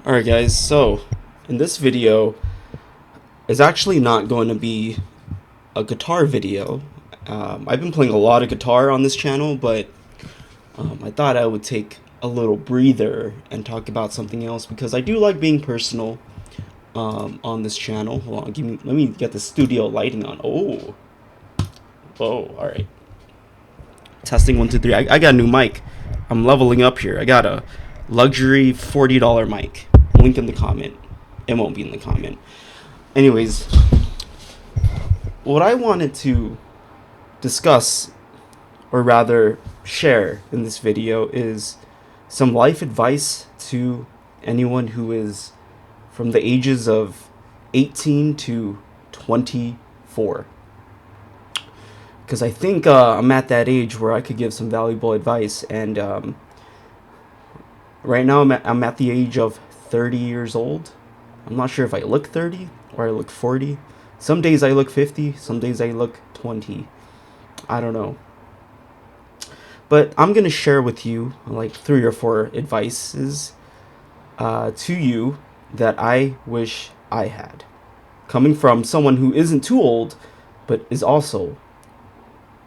Alright guys, so in this video is actually not going to be a guitar video. I've been playing a lot of guitar on this channel, but I thought I would take a little breather and talk about something else because I do like being personal on this channel. Hold on, let me get the studio lighting on. Alright. Testing 1, 2, 3. I got a new mic. I'm leveling up here. I got a luxury $40 mic. Link in the comment. It won't be in the comment. Anyways, what I wanted to discuss, or rather share in this video, is some life advice to anyone who is from the ages of 18 to 24. Because I think I'm at that age where I could give some valuable advice, and right now I'm at the age of 30 years old. I'm not sure if I look 30 or I look 40. Some days I look 50, some days I look 20. I don't know. But I'm going to share with you like 3 or 4 advices to you that I wish I had. Coming from someone who isn't too old, but is also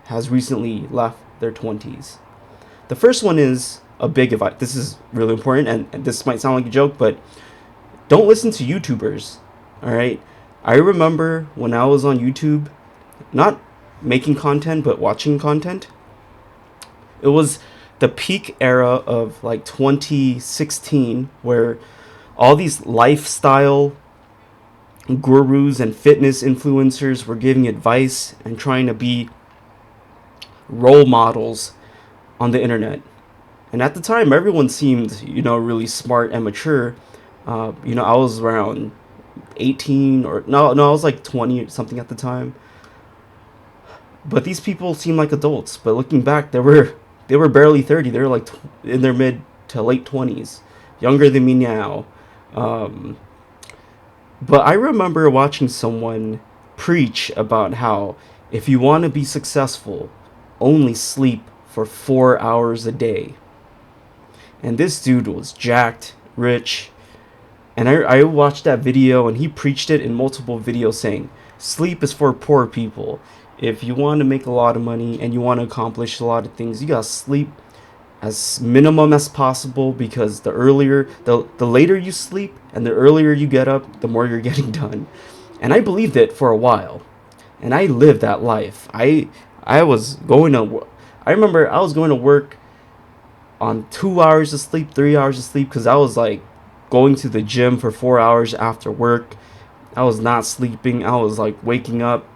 has recently left their 20s. The first one is a big advice. This is really important, and this might sound like a joke, but don't listen to YouTubers. All right. I remember when I was on YouTube, not making content, but watching content. It was the peak era of like 2016, where all these lifestyle gurus and fitness influencers were giving advice and trying to be role models on the internet. And at the time, everyone seemed, really smart and mature. I was around 18 or no, I was like 20 or something at the time. But these people seemed like adults. But looking back, they were barely 30. They were like in their mid to late 20s, younger than me now. But I remember watching someone preach about how if you want to be successful, only sleep for 4 hours a day. And this dude was jacked, rich, and I watched that video, and he preached it in multiple videos saying, sleep is for poor people. If you want to make a lot of money and you want to accomplish a lot of things, you gotta sleep as minimum as possible, because the later you sleep and the earlier you get up, the more you're getting done. And I believed it for a while, and I lived that life. I remember I was going to work on 2 hours of sleep, 3 hours of sleep, because I was like going to the gym for 4 hours after work. I was not sleeping. I was like waking up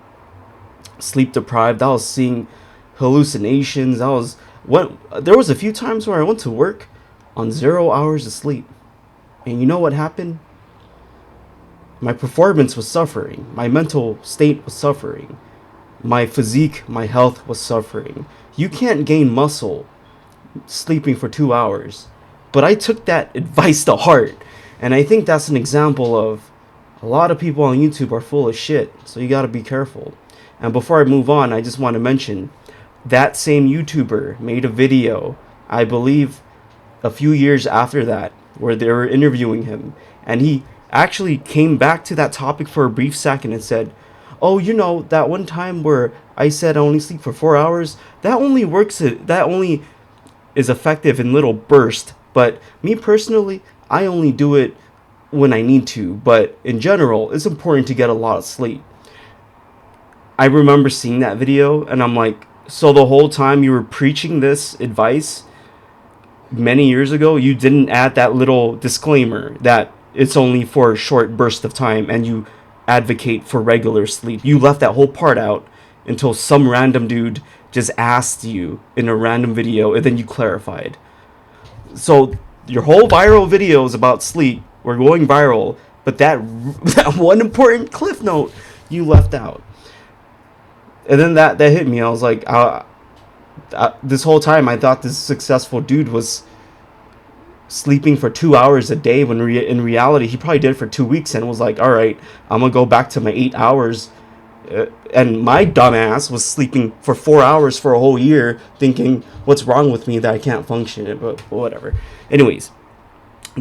sleep deprived. I was seeing hallucinations. There was a few times where I went to work on 0 hours of sleep. And you know what happened? My performance was suffering. My mental state was suffering. My physique, my health was suffering. You can't gain muscle sleeping for 2 hours. But I took that advice to heart. And I think that's an example of a lot of people on YouTube are full of shit. So you gotta be careful. And before I move on, I just want to mention that same YouTuber made a video, I believe a few years after that, where they were interviewing him. And he actually came back to that topic for a brief second and said, oh, that one time where I said I only sleep for 4 hours, that only is effective in little bursts. But me personally, I only do it when I need to. But in general, it's important to get a lot of sleep. I remember seeing that video, and I'm like, so the whole time you were preaching this advice many years ago, you didn't add that little disclaimer that it's only for a short burst of time and you advocate for regular sleep. You left that whole part out until some random dude just asked you in a random video, and then you clarified. So your whole viral videos about sleep were going viral, but that one important cliff note you left out. And then that hit me. I was like, this whole time I thought this successful dude was sleeping for 2 hours a day, when in reality he probably did it for 2 weeks and was like, all right, I'm gonna go back to my 8 hours. And my dumbass was sleeping for 4 hours for a whole year, thinking, what's wrong with me that I can't function? But whatever. Anyways,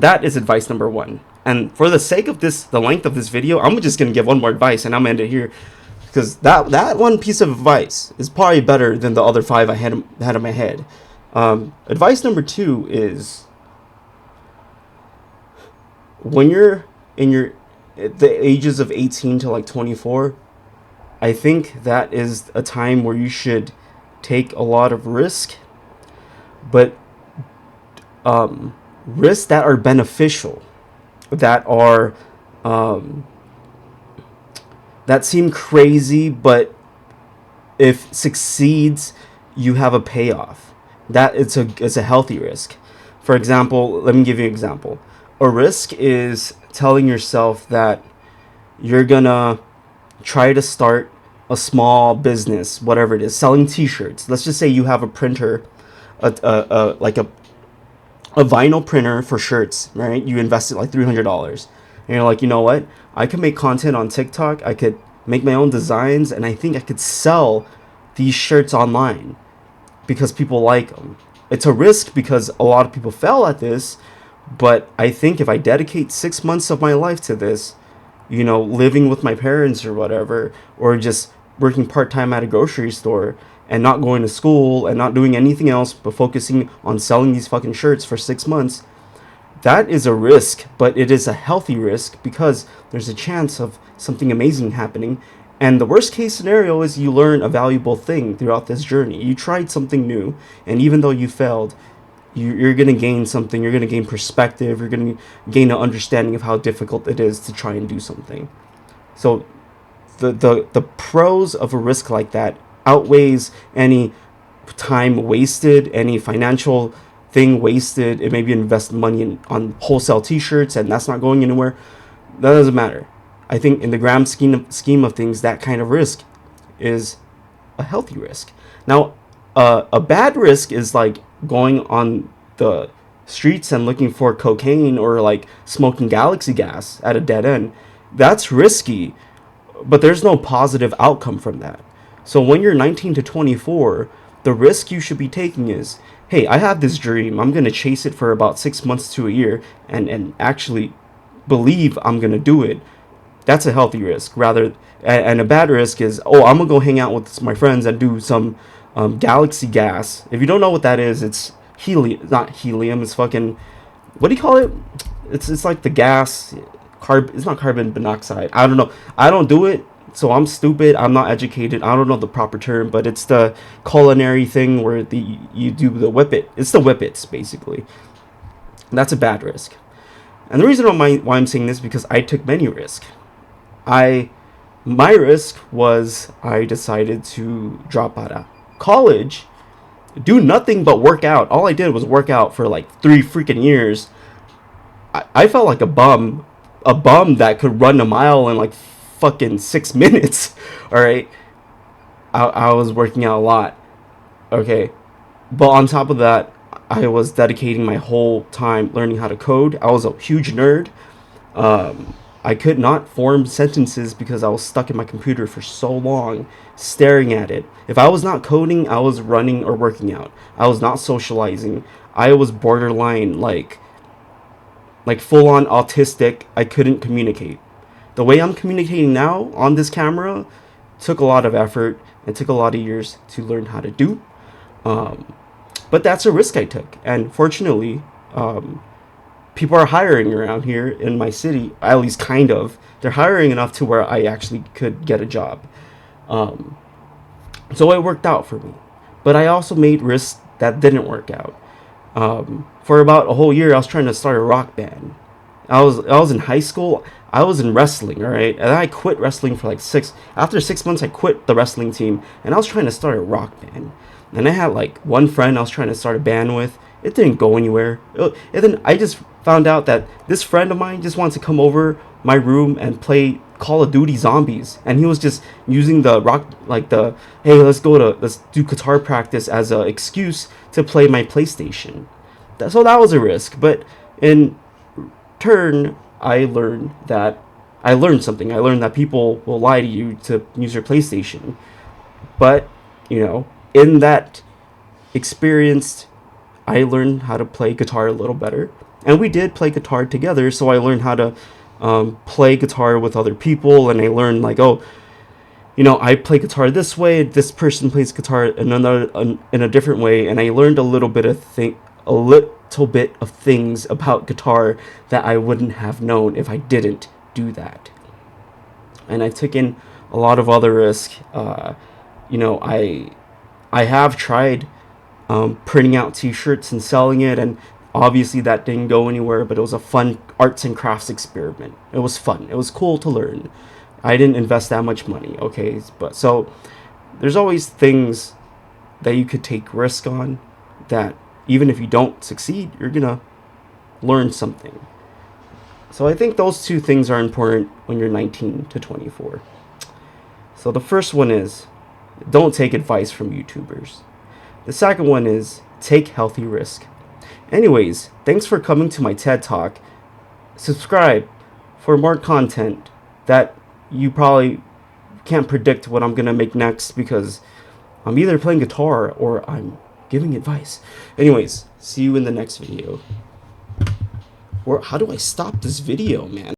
That is advice number one. And for the sake of this, the length of this video, I'm just gonna give one more advice, and I'm gonna end it here, because that one piece of advice is probably better than the other five I had in my head. Advice number two is, when you're in the ages of 18 to like 24, I think that is a time where you should take a lot of risk, but risks that are beneficial, that are that seem crazy, but if succeeds, you have a payoff. That it's a healthy risk. For example, let me give you an example. A risk is telling yourself that you're gonna try to start a small business, whatever it is, selling T-shirts. Let's just say you have a printer, like a vinyl printer for shirts, right? You invested like $300, and you're like, you know what? I could make content on TikTok. I could make my own designs, and I think I could sell these shirts online because people like them. It's a risk because a lot of people fail at this, but I think if I dedicate 6 months of my life to this, you know, living with my parents or whatever, or just working part-time at a grocery store and not going to school and not doing anything else but focusing on selling these fucking shirts for 6 months, that is a risk, but it is a healthy risk because there's a chance of something amazing happening. And the worst case scenario is you learn a valuable thing throughout this journey. You tried something new, and even though you failed, you're going to gain something. You're going to gain perspective. You're going to gain an understanding of how difficult it is to try and do something. So the pros of a risk like that outweighs any time wasted, any financial thing wasted. It may be invest money on wholesale T-shirts, and that's not going anywhere. That doesn't matter. I think in the grand scheme of things, that kind of risk is a healthy risk. Now, a bad risk is like going on the streets and looking for cocaine, or like smoking galaxy gas at a dead end. That's risky, but there's no positive outcome from that. So when you're 19 to 24, the risk you should be taking is, hey, I have this dream. I'm going to chase it for about 6 months to a year and actually believe I'm going to do it. That's a healthy risk. And a bad risk is, oh, I'm going to go hang out with my friends and do some galaxy gas. If you don't know what that is, it's helium. Not helium. It's fucking, what do you call it? It's like the gas. It's not carbon monoxide. I don't know. I don't do it, so I'm stupid. I'm not educated. I don't know the proper term, but it's the culinary thing where you do the whippet. It's the whippets, basically. That's a bad risk. And the reason why I'm saying this is because I took many risks. My risk was I decided to drop out of college, do nothing but work out. All I did was work out for like 3 freaking years. I felt like a bum that could run a mile in like fucking 6 minutes. All right, I was working out a lot. Okay, but on top of that, I was dedicating my whole time learning how to code. I was a huge nerd. I could not form sentences because I was stuck in my computer for so long, staring at it. If I was not coding, I was running or working out. I was not socializing. I was borderline, like full-on autistic. I couldn't communicate. The way I'm communicating now on this camera took a lot of effort and took a lot of years to learn how to do. But that's a risk I took. And fortunately, people are hiring around here in my city, at least kind of. They're hiring enough to where I actually could get a job. So it worked out for me. But I also made risks that didn't work out. For about a whole year, I was trying to start a rock band. I was in high school. I was in wrestling, all right? And I quit wrestling for like after 6 months, I quit the wrestling team, and I was trying to start a rock band. And I had like one friend I was trying to start a band with. It didn't go anywhere. And then I just found out that this friend of mine just wants to come over my room and play Call of Duty Zombies. And he was just using the hey, let's do guitar practice as an excuse to play my PlayStation. So that was a risk. But in turn, I learned something. I learned that people will lie to you to use your PlayStation. But, in that experience, I learned how to play guitar a little better. And we did play guitar together, so I learned how to play guitar with other people, and I learned like, oh, you know, I play guitar this way, this person plays guitar in a different way, and I learned a little bit of things about guitar that I wouldn't have known if I didn't do that. And I've taken a lot of other risks. You know, I have tried printing out T-shirts and selling it, and obviously that didn't go anywhere. But it was a fun arts and crafts experiment. It was fun. It was cool to learn. I didn't invest that much money, okay? But so there's always things that you could take risk on that even if you don't succeed, you're gonna learn something. So I think those two things are important when you're 19 to 24. So the first one is don't take advice from YouTubers. The second one is take healthy risk. Anyways, thanks for coming to my TED Talk. Subscribe for more content that you probably can't predict what I'm gonna make next, because I'm either playing guitar or I'm giving advice. Anyways, see you in the next video. Or how do I stop this video, man?